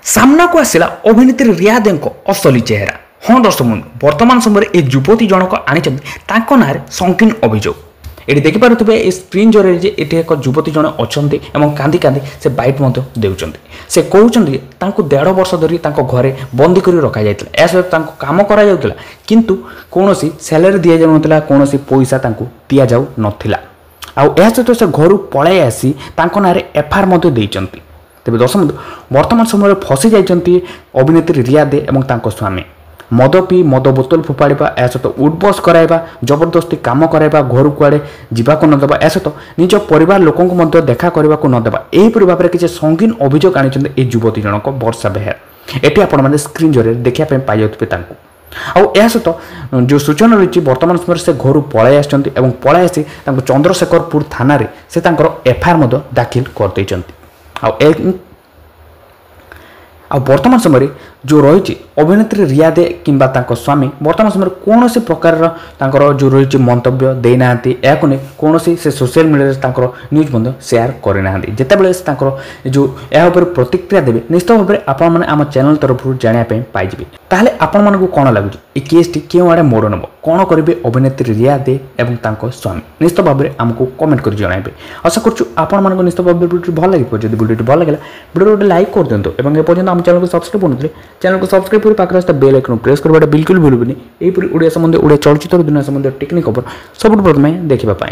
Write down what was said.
सामना को आसला अभिनेत्री रिया देव असली चेहरा। हाँ दर्शक बंधु, वर्तमान समय ये युवती जनक आनी ना संकीर्ण अभियोग। ये देखिपे ये स्क्रीन जरिए ये एक युवती जन अच्छा कांदी कांदी से बाइट देउछन्ति। से कहते 1.5 वर्ष धरी घरे बंदी कर रखा जाता है। सहित कम कर किंतु कौन सैलरी दि जाऊला, कौन पैसा दि जाऊ नाला। सहित से घर पलै आसी ना एफआईआर देइछन्ति। तेज दर्शक बंधु, वर्तमान समय फसी जाइछन्ति अभिनेत्री रिया दे एवं तांको स्वामी। मद पी मद बोतल फोपाड़ा, या सहित उठबस कराइबा, जबरदस्ती काम कराइबा, घर कुआड़े जावाक न देवा, या सहित निज परिवार लोक देखा करने को नदेवा, यहीपरि भाव में किसी संगीन अभियोग आनी युवती जनक वर्षा बेहेरा। ये आपण स्क्रीन जरिए देखा पाई जाते सहित जो सूचना रही वर्तमान समय से घर पलै पलै आसी चंद्रशेखरपुर थाना से एफआईआर दाखिल कर वर्तमान समय जो रही अभिनेत्री रिया दे किंबा स्वामी वर्तमान समय कौन से प्रकार जो रही मंतव्य देना या कौन से सोशल मीडिया न्यूज शेयर करना जितेबाला जो यह प्रतिक्रिया देवे निश्चित भाव में आपण आम चैनल तरफ जानापी पाइबे। ताहले आपण मानकु कौन लगुच ये केसटी क्यों आड़े मोड़ नब, कौन करेंगे अभिनेत्री रिया दे एवं स्वामी, निश्चित भाव में आमको कमेंट कर जणाइबे। आशा करूँ आपण मानक निश्चित भाव में भल लगे। जब वीडियो भल लगे वीडियो गोटे लाइक कर दिंतु और एपर्तन आम चैनल को सब्सक्राइब करते चैनल को सब्सक्राइब कर पाखे बेल आइकन प्रेस करवाटा बिल्कुल भूलुनि। यहीपरि ओडिया संबंधी ओडिया चलचित्र दुनिया संबंधी टेक्निक खबर सब प्रथम देखा।